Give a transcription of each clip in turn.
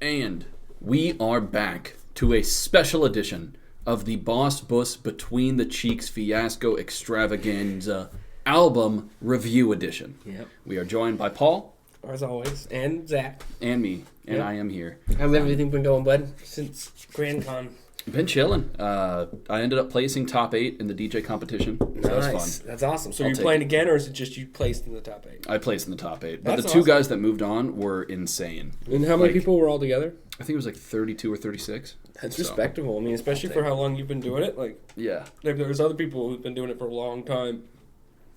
And we are back to a special edition of the Boss Bus Between the Cheeks Fiasco Extravaganza album review edition. Yep. We are joined by Paul. As always. And Zack. And me. And Yep. I am here. How's everything been going, bud, since Grand Con? Been chilling. I ended up placing top 8 in the DJ competition. So that was fun. That's awesome. So I'll you're take playing it. again, or is it just you placed in the top 8? I placed in the top 8. But That's the two awesome. guys that moved on were insane. And how many Like, people were all together? I think it was like 32 or 36. That's So, respectable. I mean, especially for how long you've been doing it. Like, Yeah. there's other people who've been doing it for a long time.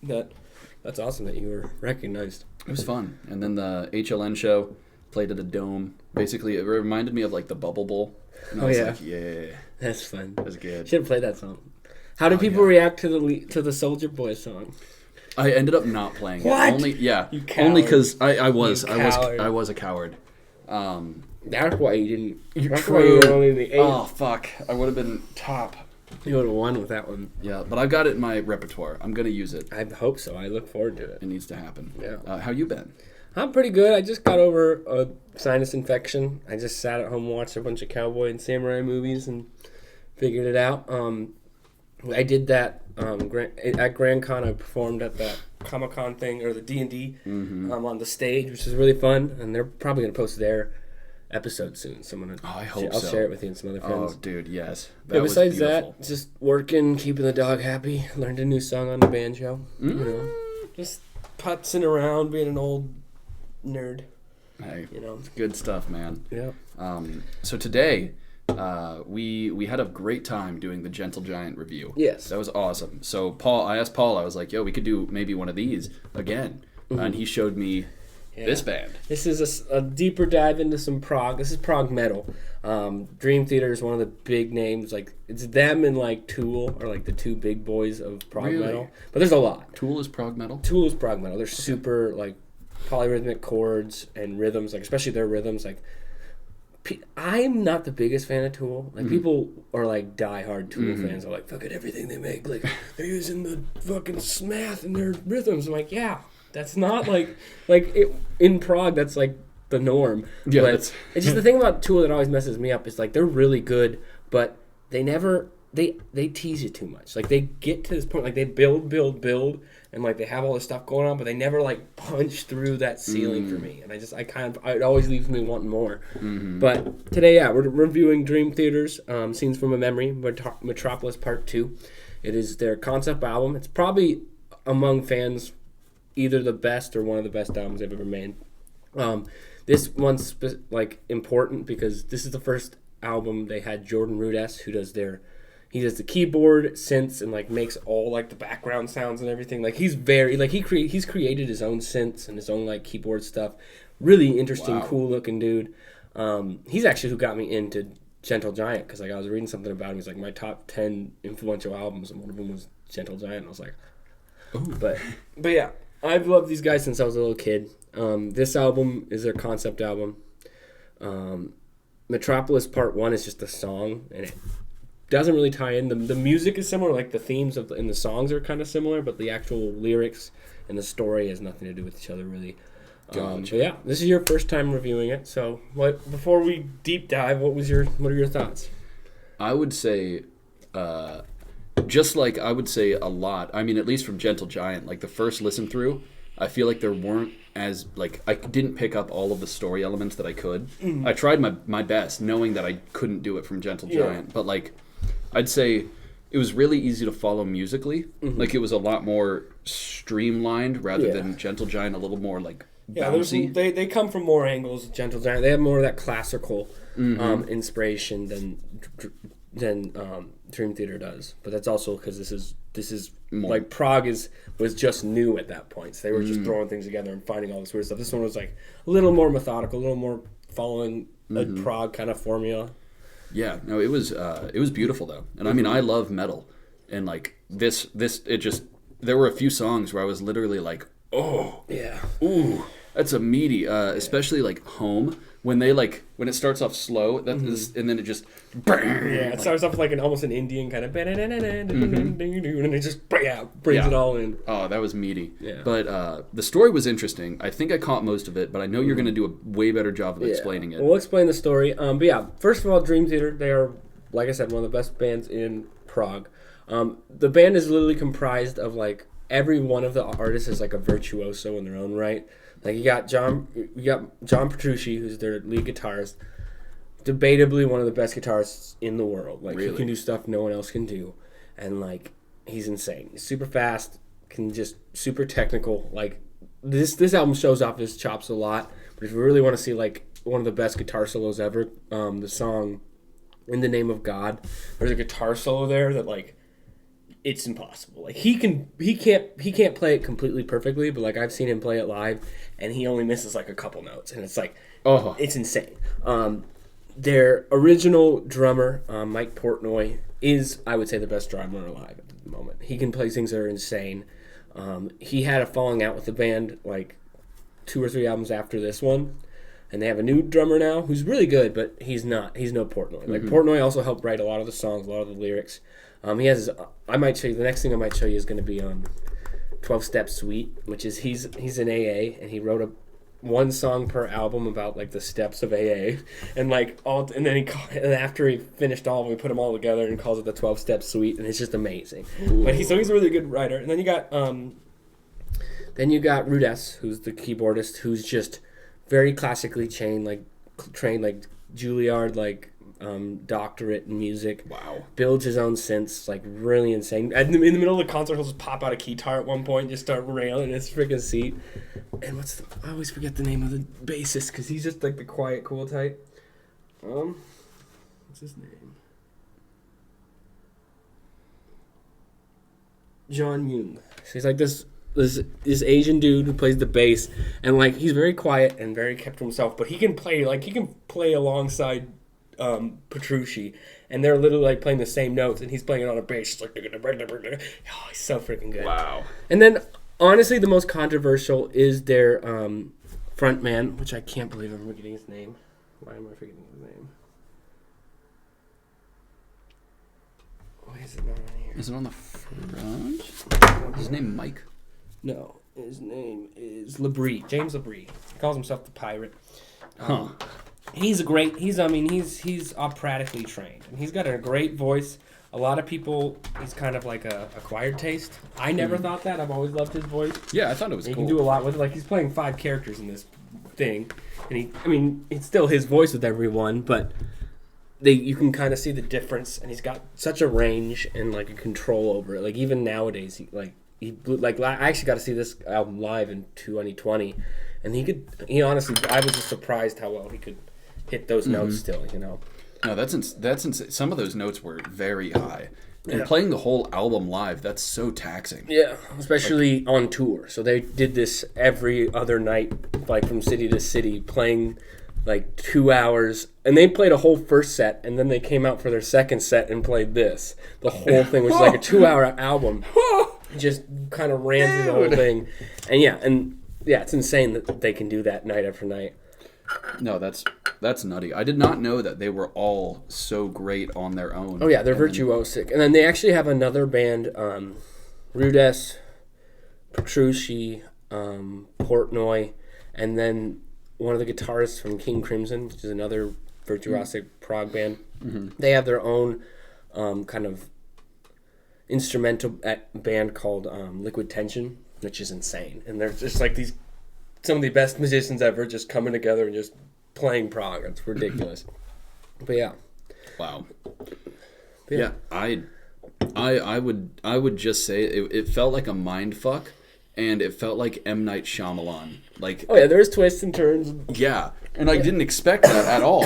That's awesome that you were recognized. It was fun. And then the HLN show played at a dome. Basically, it reminded me of like the Bubble Bowl. And I was like, yeah, That's fun. that was good. Should have played that song. How did people react to the Soldier Boy song? I ended up not playing What? it. Only, yeah. You coward. Only because I was coward. a coward. That's why you didn't. You're That's why you were only in the 8. Oh, fuck. I would have been top. You would have won with that one. Yeah, but I've got it in my repertoire. I'm going to use it. I hope so. I look forward to it. It needs to happen. Yeah. How you been? I'm pretty good. I just got over a sinus infection. I just sat at home and watched a bunch of cowboy and samurai movies and figured it out. I did that at Grand Con. I performed at the Comic-Con thing, or the D&D, on the stage, which is really fun. And they're probably going to post their episode soon. So I hope I'll so. share it with you and some other friends. Oh, dude, yes. But was besides beautiful. that, just working, keeping the dog happy. Learned a new song on the banjo. You know, just putzing around, being an old nerd. Hey, You know. good stuff, man. Yeah. So today, we had a great time doing the Gentle Giant review. Yes. That was awesome. So I asked Paul, I was like, yo, we could do maybe one of these again. And he showed me this band. This is a deeper dive into some prog. This is prog metal. Dream Theater is one of the big names. Like, it's them and like Tool are like the two big boys of prog Really? metal. But there's a lot. Tool is prog metal? Tool is prog metal. They're super like polyrhythmic chords and rhythms, like especially their rhythms. Like, I'm not the biggest fan of Tool. Like, people are like diehard Tool fans. Are like, fuck at everything they make. Like, they're using the fucking math in their rhythms. I'm like, yeah, that's not in prog. That's like the norm. Yeah, but that's- it's just the thing about Tool that always messes me up is like they're really good, but they never they tease you too much. Like, they get to this point, like they build, and like they have all this stuff going on, but they never like punch through that ceiling for me. And it always leaves me wanting more. But today, we're reviewing Dream Theater's Scenes from a Memory, Metropolis Part 2. It is their concept album. It's probably among fans either the best or one of the best albums they've ever made. This one's important because this is the first album they had Jordan Rudess, who does he does the keyboard, synths, and like makes all like the background sounds and everything. Like, he's very like he's created his own synths and his own like keyboard stuff. Really interesting, cool looking dude. He's actually who got me into Gentle Giant, because like I was reading something about him. He's like my top 10 influential albums, and one of them was Gentle Giant. And I was like, ooh. But yeah, I've loved these guys since I was a little kid. This album is their concept album. Metropolis Part 1 is just a song, and it doesn't really tie in. The music is similar, like the themes and the songs are kind of similar, but the actual lyrics and the story has nothing to do with each other, really. Gotcha. But yeah, this is your first time reviewing it, so before we deep dive, what are your thoughts? I would say, just like I would say a lot, I mean, at least from Gentle Giant, like the first listen through, I feel like there weren't as, like, I didn't pick up all of the story elements that I could. I tried my best, knowing that I couldn't do it from Gentle Giant, but like, I'd say it was really easy to follow musically. Like, it was a lot more streamlined rather than Gentle Giant, a little more like bouncy. They come from more angles. Gentle Giant, they have more of that classical inspiration than Dream Theater does. But that's also because this is more. Like, prog was just new at that point. So they were just throwing things together and finding all this weird stuff. This one was like a little more methodical, a little more following a prog kind of formula. Yeah, no, it was beautiful though, and I mean, I love metal, and like this, there were a few songs where I was literally like, oh, yeah, ooh, that's a meaty, especially like Home. when it starts off slow, that is, and then it just it starts off like almost an Indian kind of, and it just brings it all in. Oh, that was meaty. Yeah. But the story was interesting. I think I caught most of it, but I know you're going to do a way better job of explaining it. We'll explain the story. But yeah, first of all, Dream Theater, they are, like I said, one of the best bands in Prague. The band is literally comprised of like every one of the artists is like a virtuoso in their own right. Like you got John Petrucci, who's their lead guitarist, debatably one of the best guitarists in the world. Like he can do stuff no one else can do, and like he's insane. He's super fast, can just super technical. Like this album shows off his chops a lot. But if you really want to see like one of the best guitar solos ever, the song "In the Name of God," there's a guitar solo there that like. It's impossible. Like he can't play it completely perfectly, but like I've seen him play it live, and he only misses like a couple notes, and it's like it's insane. Their original drummer, Mike Portnoy, is I would say the best drummer alive at the moment. He can play things that are insane. He had a falling out with the band like 2 or 3 albums after this one, and they have a new drummer now who's really good, but he's no Portnoy. Like Portnoy also helped write a lot of the songs, a lot of the lyrics. He has. I might show you. The next thing I might show you is going to be 12-Step Suite, which is he's an AA, and he wrote one song per album about like the steps of AA, and like and after he finished all of them, we put them all together and calls it the 12-Step Suite, and it's just amazing. Ooh. But he's a really good writer. And then you got Rudess, who's the keyboardist, who's just very classically trained like Juilliard, like. Doctorate in music. Wow. Builds his own synths, like really insane. In the middle of the concert, he'll just pop out a guitar at one point and just start railing in his freaking seat. And I always forget the name of the bassist because he's just like the quiet, cool type. What's his name? John Young. So he's like this Asian dude who plays the bass, and like he's very quiet and very kept to himself, but he can play alongside Petrucci, and they're literally like playing the same notes, and he's playing it on a bass. It's like, oh, he's so freaking good. Wow. And then, honestly, the most controversial is their front man, which I can't believe I'm forgetting his name. Why am I forgetting his name? Why is it not on here? Is it on the front? Is his name Mike? No, his name is Labrie. James Labrie. He calls himself the Pirate. He's operatically trained, and he's got a great voice. A lot of people, he's kind of like a acquired taste. I never thought that. I've always loved his voice. Yeah, I thought it was cool. He can do a lot with it. Like he's playing 5 characters in this thing, and it's still his voice with everyone, but you can kind of see the difference, and he's got such a range and like a control over it. Like even nowadays, I actually got to see this album live in 2020, and he honestly, I was just surprised how well he could hit those notes still, you know. No, that's insane. Some of those notes were very high. And playing the whole album live, that's so taxing. Yeah, especially on tour. So they did this every other night, like from city to city, playing like 2 hours. And they played a whole first set, and then they came out for their second set and played this. The whole thing was like a 2-hour album. Just kind of ran through the whole thing. And it's insane that they can do that night after night. No, that's nutty. I did not know that they were all so great on their own. Oh yeah, they're virtuosic. And then they actually have another band, Rudess, Petrucci, Portnoy, and then one of the guitarists from King Crimson, which is another virtuosic prog band. Mm-hmm. They have their own kind of instrumental band called Liquid Tension, which is insane. And they're just like some of the best musicians ever just coming together and just playing prog. It's ridiculous. But yeah. Wow. Yeah, I would just say it felt like a mind fuck, and it felt like M. Night Shyamalan. Like, oh yeah, there's twists and turns. Yeah, and I didn't expect that at all.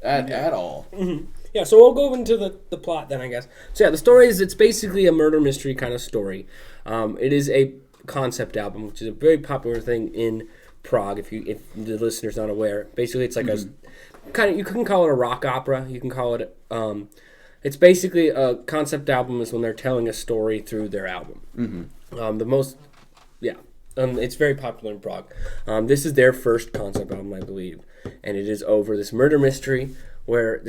At all. Mm-hmm. Yeah, so we'll go into the plot then, I guess. So yeah, the story is, it's basically a murder mystery kind of story. It is a concept album, which is a very popular thing in Prague. If the listener's not aware, basically it's like a kind of, you can call it a rock opera. You can call it it's basically a concept album is when they're telling a story through their album. Mm-hmm. It's very popular in Prague. This is their first concept album, I believe. and it is over this murder mystery where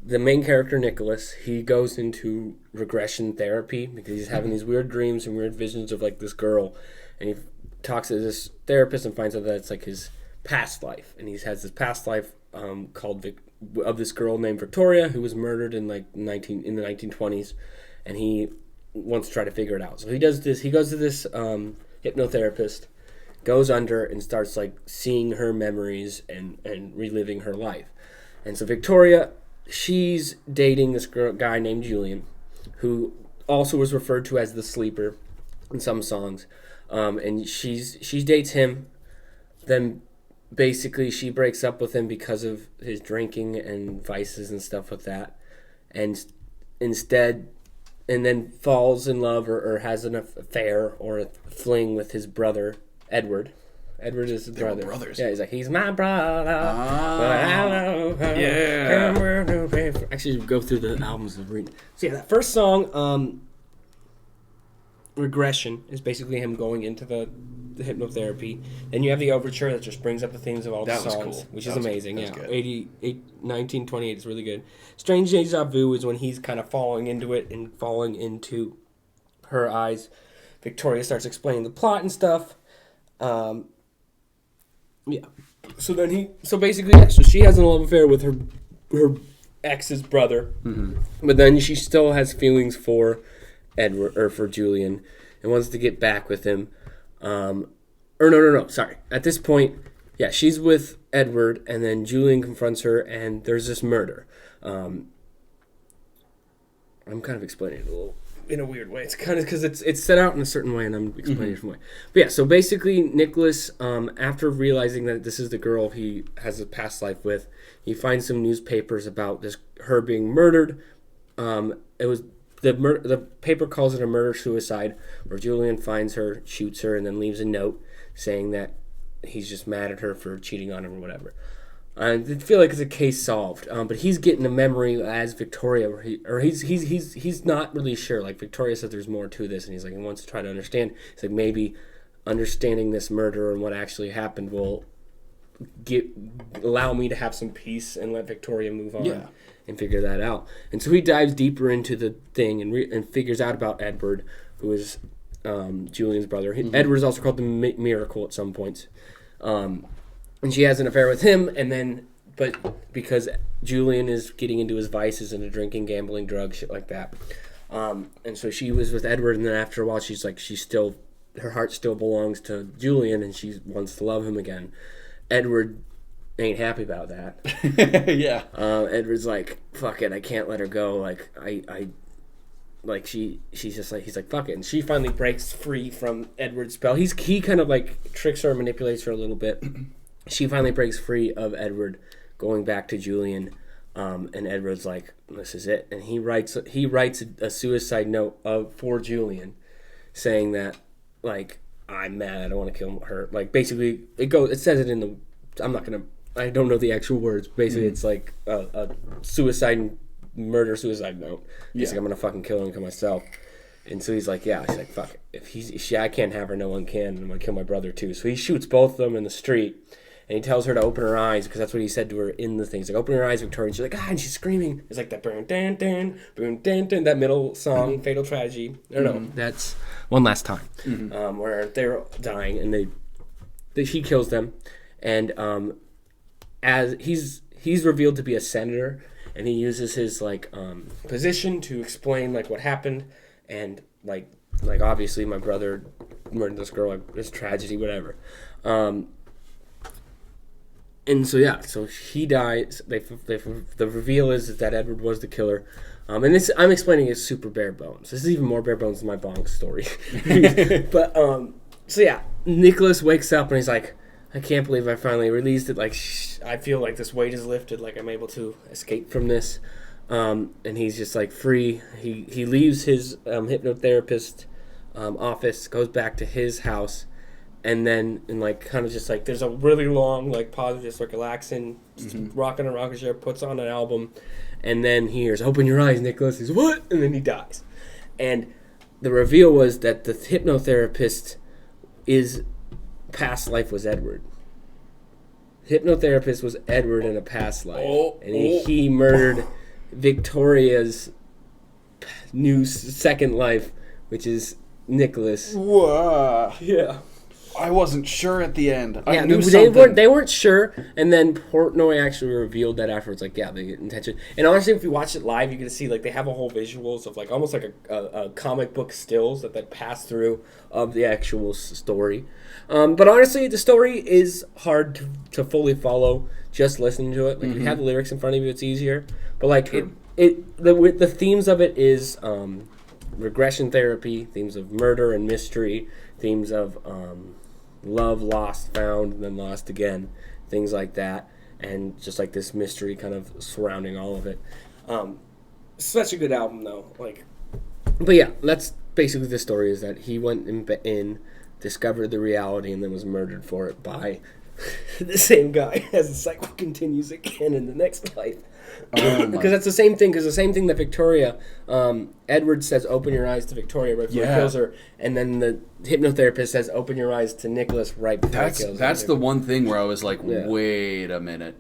the main character, Nicholas, he goes into regression therapy because he's having these weird dreams and weird visions of like this girl, and he talks to this therapist and finds out that it's like his past life, and he has this past life of this girl named Victoria who was murdered in the 1920s, and he wants to try to figure it out. So he does this. He goes to this hypnotherapist, goes under and starts like seeing her memories and reliving her life. And so Victoria, she's dating this guy named Julian, who also was referred to as the sleeper in some songs. And she dates him. Then basically she breaks up with him because of his drinking and vices and stuff like that. And then falls in love or has an affair or a fling with his brother, Edward. Edward is his brother. Brothers. Yeah, he's like, he's my brother. Yeah. Actually, go through the albums of reading. So yeah, that first song, Regression, is basically him going into the hypnotherapy. Then you have the overture that just brings up the themes of all the songs, cool. which is amazing. That was Yeah, 1928 is really good. Strange Deja Vu is when he's kind of falling into it and falling into her eyes. Victoria starts explaining the plot and stuff. Yeah. So she has a love affair with her ex's brother, but then she still has feelings for Edward or for Julian and wants to get back with him. No. Sorry. At this point, yeah, she's with Edward, and then Julian confronts her, and there's this murder. I'm kind of explaining it a little in a weird way. It's kind of because it's set out in a certain way, and I'm explaining it a different way. But yeah, so basically, Nicholas, after realizing that this is the girl he has a past life with, he finds some newspapers about her being murdered. It was the paper calls it a murder-suicide, where Julian finds her, shoots her, and then leaves a note saying that he's just mad at her for cheating on him or whatever. I feel like it's a case solved, but he's getting a memory as Victoria, where he's not really sure. Like Victoria said, there's more to this, and he's like he wants to try to understand. He's like maybe understanding this murder and what actually happened will allow me to have some peace and let Victoria move on and figure that out. And so he dives deeper into the thing and figures out about Edward, who is Julian's brother. Edward is also called the Miracle at some points. And she has an affair with him, but because Julian is getting into his vices and drinking, gambling, drugs, shit like that. And so she was with Edward, and then after a while, her heart still belongs to Julian, and she wants to love him again. Edward ain't happy about that. Yeah. Edward's like, fuck it, I can't let her go. She's just like, he's like, fuck it. And she finally breaks free from Edward's spell. He kind of like tricks her, manipulates her a little bit. She finally breaks free of Edward, going back to Julian, and Edward's like, "This is it." And he writes a suicide note for Julian, saying that like, "I'm mad. I don't want to kill her." Like basically, it says it in the. I don't know the actual words. Basically, it's like a suicide note. He's like, "I'm gonna fucking kill her and kill myself." And so he's like, yeah. He's like, fuck it. If I can't have her, no one can. I'm gonna kill my brother too. So he shoots both of them in the street. And he tells her to open her eyes, because that's what he said to her in the thing. He's like, open her eyes, Victoria. And she's like, and she's screaming. It's like that boom, dan, dan, boom, dan, dan, that middle song, Fatal Tragedy. No, that's One Last Time, where they're dying, and he kills them. And as he's revealed to be a senator, and he uses his position to explain like what happened, and like obviously my brother murdered this girl, it's tragedy, whatever. And so so he dies. The reveal is that Edward was the killer, and this I'm explaining is super bare bones. This is even more bare bones than my bonk story. But Nicholas wakes up and he's like, I can't believe I finally released it. Like I feel like this weight is lifted. Like I'm able to escape from this, and he's just like free. He leaves his hypnotherapist office, goes back to his house. And then, kind of just like, there's a really long, pause, just relaxing, just rocking a rocket chair, puts on an album, and then he hears, open your eyes, Nicholas. He's, what? And then he dies. And the reveal was that the hypnotherapist past life was Edward. hypnotherapist was Edward in a past life, and he murdered Victoria's new second life, which is Nicholas. Whoa. Yeah. I wasn't sure at the end. I Yeah, knew they weren't sure, and then Portnoy actually revealed that afterwards. Like, yeah, they get intention. And honestly, if you watch it live, you can see like they have a whole visuals of like almost like a comic book stills that pass through of the actual story. But honestly, the story is hard to fully follow just listening to it. Like if you have the lyrics in front of you, it's easier. But like the themes of it is regression therapy, themes of murder and mystery, themes of love lost, found, then lost again, things like that, and just like this mystery kind of surrounding all of it. Such a good album though. But yeah, that's basically the story, is that he went in, discovered the reality, and then was murdered for it by the same guy as the cycle continues again in the next life. Because that's the same thing. Because the same thing that Victoria, Edward says, "Open your eyes" to Victoria right before he kills her, and then the hypnotherapist says, "Open your eyes" to Nicholas right before he kills her. That's the one thing where I was like, wait a minute,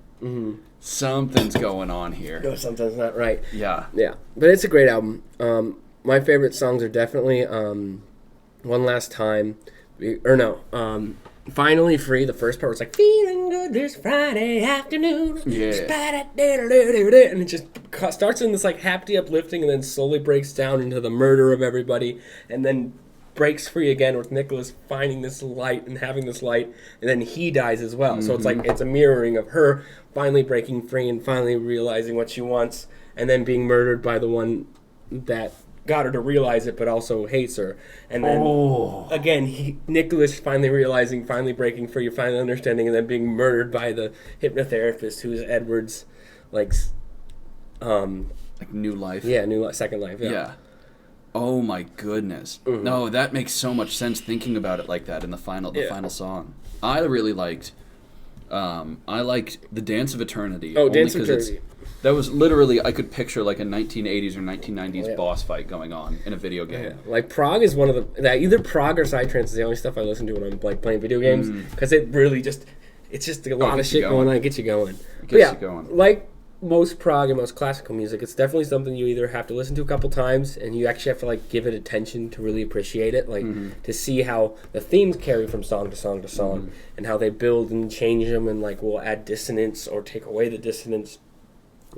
something's going on here. No, something's not right. Yeah, but it's a great album. My favorite songs are definitely "One Last Time," "Finally Free." The first part was like, "Feeling good this Friday afternoon." Yeah. And it just starts in this like happy uplifting, and then slowly breaks down into the murder of everybody, and then breaks free again with Nicholas finding this light and having this light, and then he dies as well. So it's like it's a mirroring of her finally breaking free and finally realizing what she wants, and then being murdered by the one that got her to realize it but also hates her. And then again, Nicholas finally realizing, finally breaking free, finally understanding, and then being murdered by the hypnotherapist, who is Edward's like new life. Second life. Yeah. Oh my goodness. No, that makes so much sense thinking about it like that in the final song. I really liked the Dance of Eternity. Oh, Dance of Eternity. That was literally, I could picture like a 1980s or 1990s boss fight going on in a video game. Yeah. Like Prague is one of either Prague or Psytrance is the only stuff I listen to when I'm like playing video games, because it really it's just a lot of shit going on, get you going. Like most prog and most classical music, it's definitely something you either have to listen to a couple times, and you actually have to like give it attention to really appreciate it, like to see how the themes carry from song to song to song, and how they build and change them, and like will add dissonance or take away the dissonance.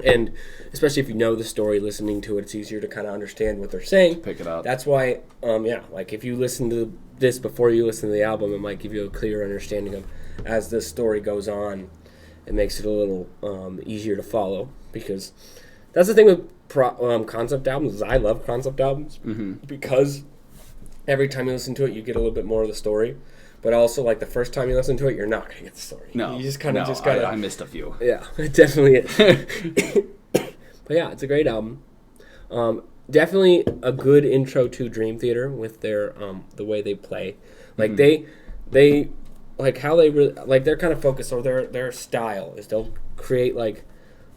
And especially if you know the story, listening to it, it's easier to kind of understand what they're saying. Pick it up. That's why, like if you listen to this before you listen to the album, it might give you a clearer understanding of, as the story goes on, it makes it a little easier to follow. Because that's the thing with concept albums, is I love concept albums, because every time you listen to it, you get a little bit more of the story. But also, like, the first time you listen to it, you're not going to get the story. No. You just kind of gotta... I missed a few. Yeah, it definitely is. But yeah, it's a great album. Definitely a good intro to Dream Theater with their, the way they play. Like, they like, how they really... Like, they're kind of focused, or their style is they'll create, like,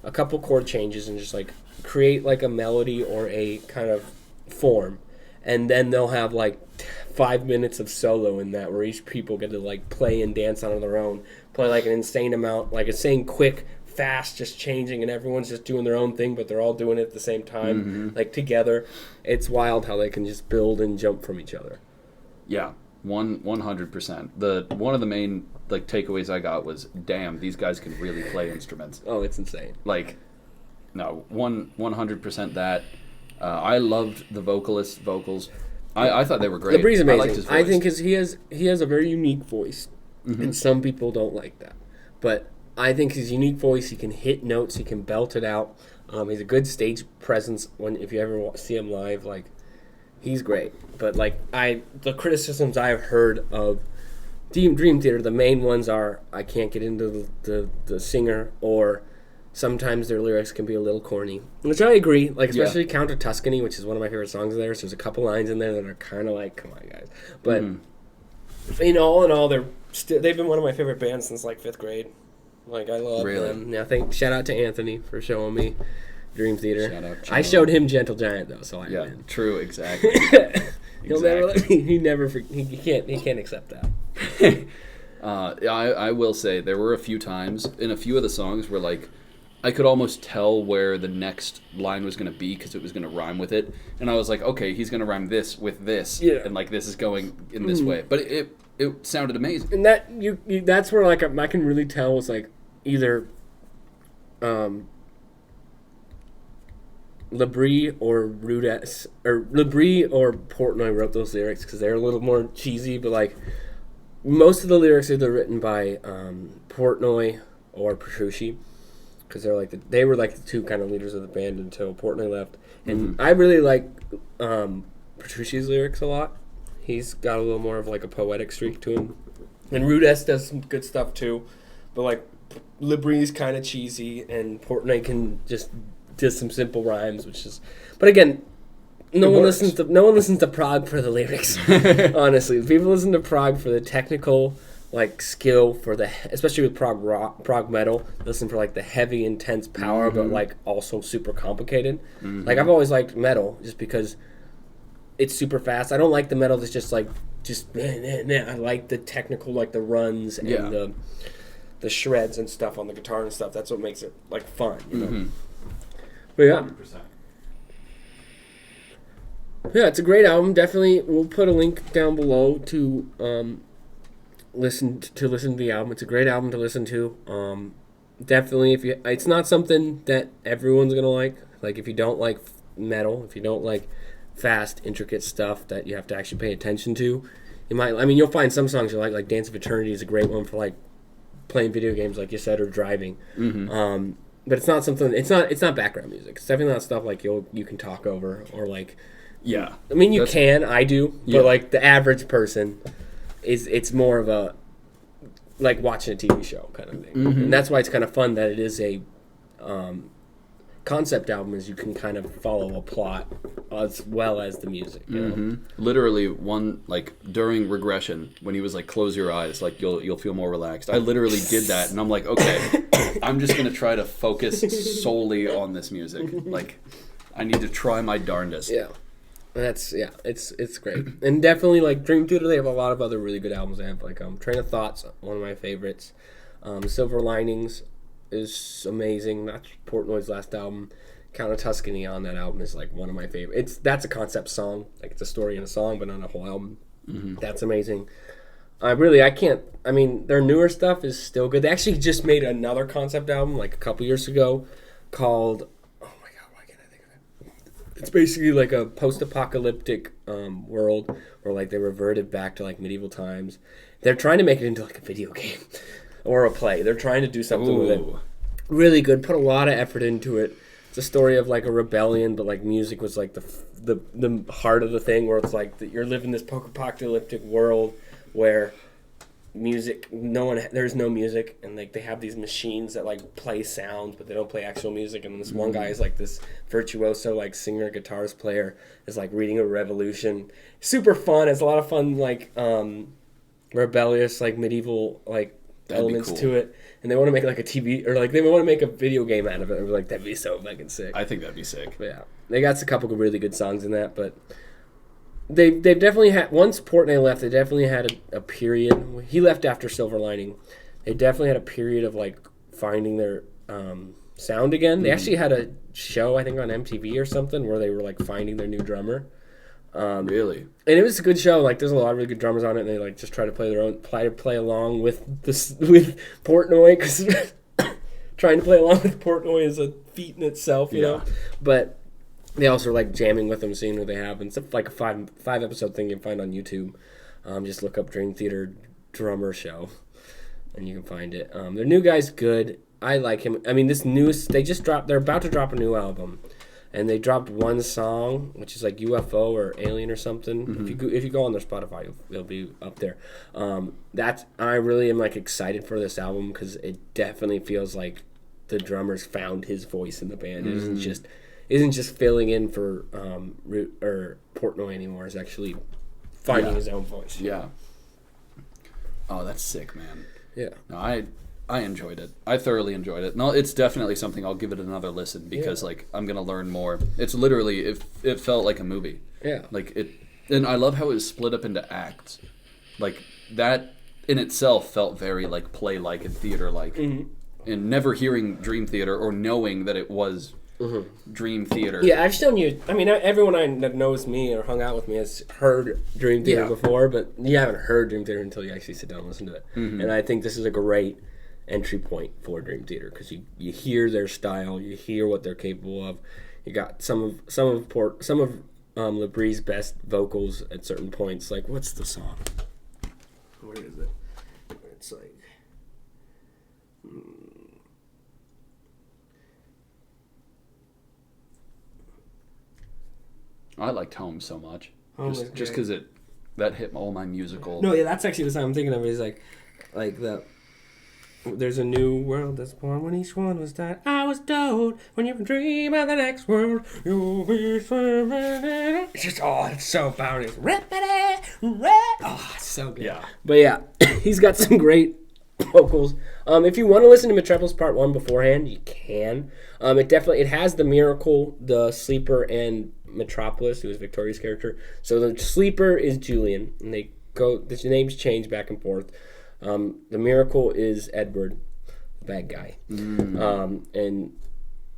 a couple chord changes and just, like, create, like, a melody or a kind of form. And then they'll have, like, 5 minutes of solo in that, where each people get to like play and dance on their own, play like an insane amount, like insane quick, fast, just changing, and everyone's just doing their own thing, but they're all doing it at the same time, like together. It's wild how they can just build and jump from each other. Yeah, 100%. One of the main like takeaways I got was, damn, these guys can really play instruments. Oh, it's insane. Like, no, 100% that. I loved the vocalist's vocals. I thought they were great. The Breeze amazing. I liked his voice. I think he has a very unique voice, and some people don't like that. But I think his unique voice, he can hit notes, he can belt it out. He's a good stage presence. If you ever see him live, like, he's great. But like the criticisms I've heard of Dream Theater, the main ones are, I can't get into the singer, or sometimes their lyrics can be a little corny, which I agree. Like, especially Count of Tuscany, which is one of my favorite songs there. So there's a couple lines in there that are kind of like, come on, guys. But all in all, they've been one of my favorite bands since like 5th grade. Like, I love them. Yeah, shout out to Anthony for showing me Dream Theater. Shout out. I showed him Gentle Giant though, so I win. True, exactly. He'll never let me. He can't accept that. I will say there were a few times in a few of the songs where like I could almost tell where the next line was going to be because it was going to rhyme with it, and I was like, okay, he's going to rhyme this with this, and like this is going in this way. But it sounded amazing. And that you that's where like I can really tell it's like either Labrie or Rudess or Labrie or Portnoy wrote those lyrics because they're a little more cheesy, but like most of the lyrics are either written by Portnoy or Petrucci because they were like the two kind of leaders of the band until Portnoy left. And I really like Petrucci's lyrics a lot. He's got a little more of like a poetic streak to him, and Rudess does some good stuff too, but like Labrie's kind of cheesy, and Portnoy can just do some simple rhymes, which is. But again, no one listens to prog for the lyrics. Honestly, people listen to prog for the technical like skill for the, especially with prog rock, prog metal. Listen for like the heavy, intense power, but like also super complicated. Like I've always liked metal just because it's super fast. I don't like the metal that's just like I like the technical, like the runs and the shreds and stuff on the guitar and stuff. That's what makes it like fun, you know. But yeah. 100%. Yeah, it's a great album. Definitely, we'll put a link down below to listen to the album. It's a great album to listen to. Definitely, it's not something that everyone's gonna like. Like if you don't like metal, if you don't like fast, intricate stuff that you have to actually pay attention to, you might. I mean, you'll find some songs you like "Dance of Eternity" is a great one for like playing video games, like you said, or driving. But it's not something. It's not background music. It's definitely not stuff like you can talk over or like. Yeah. I mean, I do, but like the average person it's more of a like watching a TV show kind of thing, and that's why it's kind of fun that it is a concept album, is you can kind of follow a plot as well as the music. You know? Literally, one like during Regression when he was like, "Close your eyes, like you'll feel more relaxed." I literally did that, and I'm like, okay, I'm just gonna try to focus solely on this music. Like, I need to try my darndest. Yeah. It's great, and definitely like Dream Theater. They have a lot of other really good albums. They have like Train of Thoughts, one of my favorites. Silver Linings is amazing. That's Portnoy's last album. Count of Tuscany on that album is like one of my favorites. That's a concept song, like it's a story in a song, but not a whole album. That's amazing. I mean, their newer stuff is still good. They actually just made another concept album like a couple years ago called. It's basically like a post-apocalyptic world where like they reverted back to like medieval times. They're trying to make it into like a video game or a play. They're trying to do something with it. Really good. Put a lot of effort into it. It's a story of like a rebellion, but like music was like the heart of the thing, where it's like you're living this post-apocalyptic world where there's no music, and like they have these machines that like play sounds, but they don't play actual music. And this one guy is like this virtuoso like singer guitarist player is like reading a revolution. Super fun. It's a lot of fun like rebellious like medieval like elements to it. And they want to make like a TV or like they want to make a video game out of it. And we're like, that'd be so fucking sick. I think that'd be sick. But yeah, they got a couple of really good songs in that, but. They've definitely had, once Portnoy left, they definitely had a period. He left after Silver Lining. They definitely had a period of like finding their sound again. They actually had a show, I think, on MTV or something where they were like finding their new drummer. Really? And it was a good show. Like, there's a lot of really good drummers on it, and they like just try to play along with Portnoy, because trying to play along with Portnoy is a feat in itself, you know. But they also are like jamming with them, seeing what they have, and it's like a five episode thing you can find on YouTube. Just look up Dream Theater drummer show, and you can find it. Their new guy's good. I like him. I mean, they're about to drop a new album, and they dropped one song, which is like UFO or Alien or something. If you go on their Spotify, it'll be up there. I really am like excited for this album because it definitely feels like the drummer's found his voice in the band. It isn't just filling in for Portnoy anymore. It's actually finding his own voice. Yeah. Oh, that's sick, man. Yeah. No, I enjoyed it. I thoroughly enjoyed it. No, it's definitely something I'll give it another listen because like I'm gonna learn more. It's literally it felt like a movie. Yeah. Like it, and I love how it was split up into acts. Like that in itself felt very like play-like and theater-like. And never hearing Dream Theater or knowing that it was Dream Theater. Yeah, I've shown you. I mean, everyone that knows me or hung out with me has heard Dream Theater before, but you haven't heard Dream Theater until you actually sit down and listen to it. And I think this is a great entry point for Dream Theater because you hear their style, you hear what they're capable of. You got some of Labrie's best vocals at certain points. Like, what's the song? Where is it? It's like. I liked Home so much. Just because that hit all my musical. No, yeah, that's actually the song I'm thinking of. Is like the. There's a new world that's born when each one was died. I was told when you dream of the next world, you'll be swimming. It's just it's so bounty. Oh, it's so good. Yeah. But yeah, he's got some great vocals. If you want to listen to Metropolis Part 1 beforehand, you can. It has the Miracle, the Sleeper, and Metropolis, who is Victoria's character. So the Sleeper is Julian, and the names change back and forth. The Miracle is Edward, the bad guy. And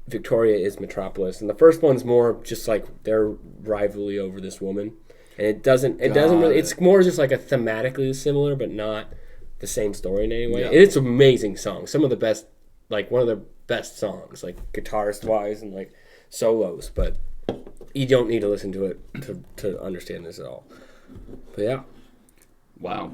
Victoria is Metropolis. And the first one's more just like their rivalry over this woman. And it doesn't really, it's more just like a thematically similar, but not the same story in any way. Yeah. And it's an amazing song. Some of the best, like one of the best songs, like guitarist wise and like solos, but you don't need to listen to it to understand this at all. But yeah. Wow.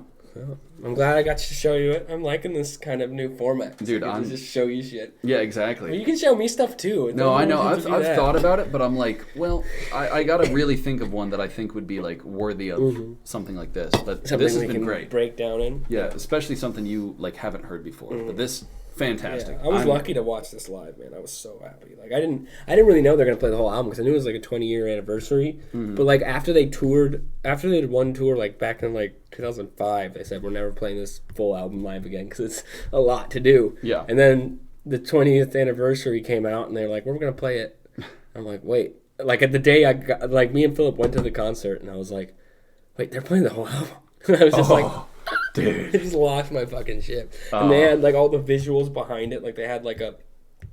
I'm glad I got to show you it. I'm liking this kind of new format. Dude, I can just show you shit. Yeah, exactly. Well, you can show me stuff too. No, I know. I've thought about it, but I'm like, well, I got to really think of one that I think would be like worthy of something like this. But something this has been great. Break down in. Yeah, especially something you like haven't heard before. But this fantastic. Yeah, I was lucky to watch this live, man. I was so happy. Like I didn't really know they're gonna play the whole album because I knew it was like a 20-year anniversary. But like after they did one tour like back in like 2005, they said we're never playing this full album live again because it's a lot to do. Yeah. And then the 20th anniversary came out and they're like, we're gonna play it. I'm like, wait. Like at the day I got, like me and Philip went to the concert and I was like, wait, they're playing the whole album. I was just like. Dude. I just lost my fucking shit. And they had like all the visuals behind it. Like they had like a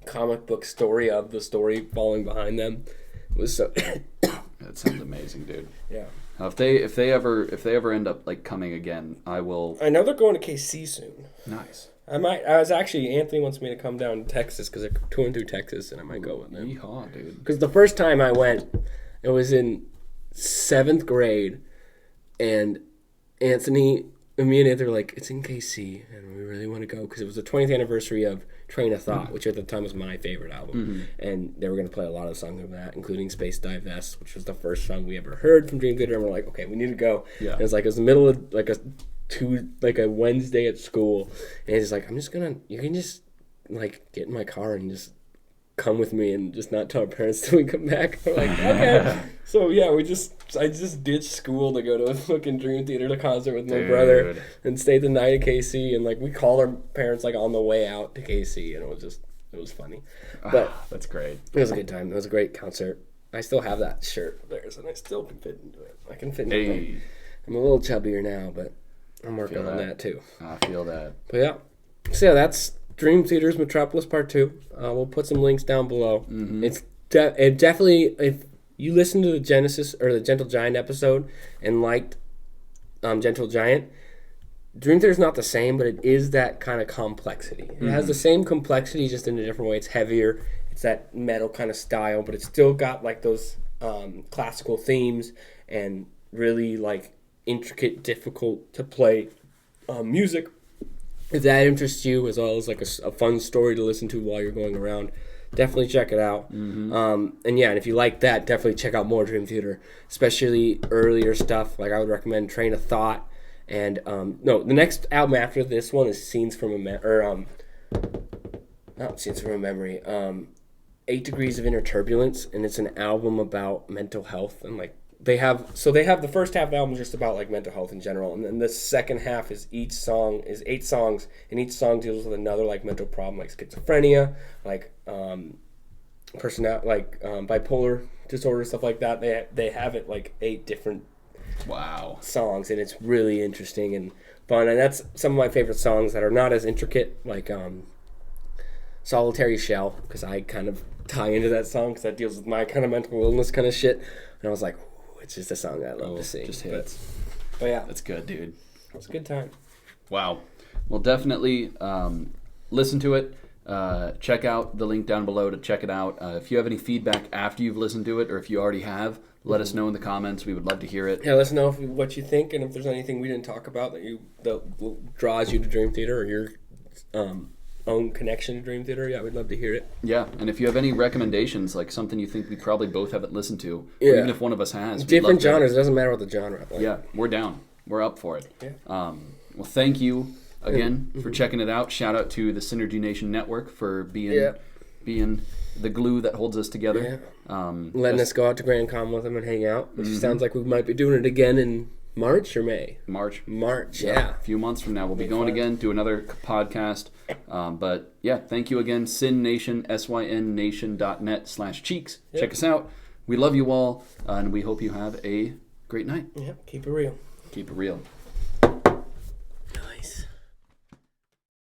comic book story of the story falling behind them. It was so. That sounds amazing, dude. Yeah. If they ever end up like coming again, I will. I know they're going to KC soon. Nice. Anthony wants me to come down to Texas because they're touring through Texas, and I might go with them. Yeehaw, dude. Because the first time I went, it was in 7th grade, and me and Anthony were like, it's in KC, and we really want to go because it was the 20th anniversary of Train of Thought, which at the time was my favorite album. And they were going to play a lot of songs of that, including Space Dive S, which was the first song we ever heard from Dream Theater. And we're like, okay, we need to go. Yeah. And it was the middle of like a Wednesday at school, and he's like, you can just like get in my car and just come with me and just not tell our parents till we come back. We're like, okay. So yeah, I just ditched school to go to a fucking Dream Theater concert with my brother and stayed the night at KC, and like we called our parents like on the way out to KC, and it was funny. But that's great. It was a good time. It was a great concert. I still have that shirt of theirs, and I still can fit into it. I can fit into it. I'm a little chubbier now, but I'm working on that too. I feel that. But yeah. So yeah, that's Dream Theater's Metropolis Part 2. We'll put some links down below. It's definitely, if you listen to the Genesis or the Gentle Giant episode and liked Gentle Giant, Dream Theater's not the same, but it is that kind of complexity. It has the same complexity, just in a different way. It's heavier. It's that metal kind of style, but it's still got like those classical themes and really like intricate, difficult to play music. If that interests you, as well as like a fun story to listen to while you're going around, definitely check it out. And if you like that, definitely check out more Dream Theater, especially earlier stuff. Like I would recommend Train of Thought, and the next album after this one is Scenes from a not Scenes from a Memory. 8 Degrees of Inner Turbulence, and it's an album about mental health and like. They have the first half of the album just about like mental health in general, and then the second half is each song is 8 songs, and each song deals with another like mental problem, like schizophrenia, like bipolar disorder, stuff like that. They have it like 8 different Wow. songs, and it's really interesting and fun. And that's some of my favorite songs that are not as intricate, like Solitary Shell, because I kind of tie into that song because that deals with my kind of mental illness kind of shit. And I was like, ooh, it's just a song that I love to sing. Just hits. But yeah, That's good, dude. it's a good time. Wow. Well, definitely listen to it. Check out the link down below to check it out. If you have any feedback after you've listened to it, or if you already have, let us know in the comments. We would love to hear it. Yeah, let us know what you think, and if there's anything we didn't talk about that draws you to Dream Theater, or your own connection to Dream Theater. Yeah, we'd love to hear it. Yeah, and if you have any recommendations, like something you think we probably both haven't listened to, or Yeah. even if one of us has, we'd Different love to- genres. It doesn't matter what the genre. Like, Yeah, we're down. We're up for it. Yeah. Well, thank you again for checking it out. Shout out to the Synergy Nation Network for being the glue that holds us together. Letting us go out to Grand Con with them and hang out. Which sounds like we might be doing it again in March or May. March, yeah. A few months from now, we'll be going again, do another podcast. But yeah, thank you again, Syn Nation, synnation.net/cheeks. Yep. Check us out. We love you all, and we hope you have a great night. Yeah, keep it real. Keep it real.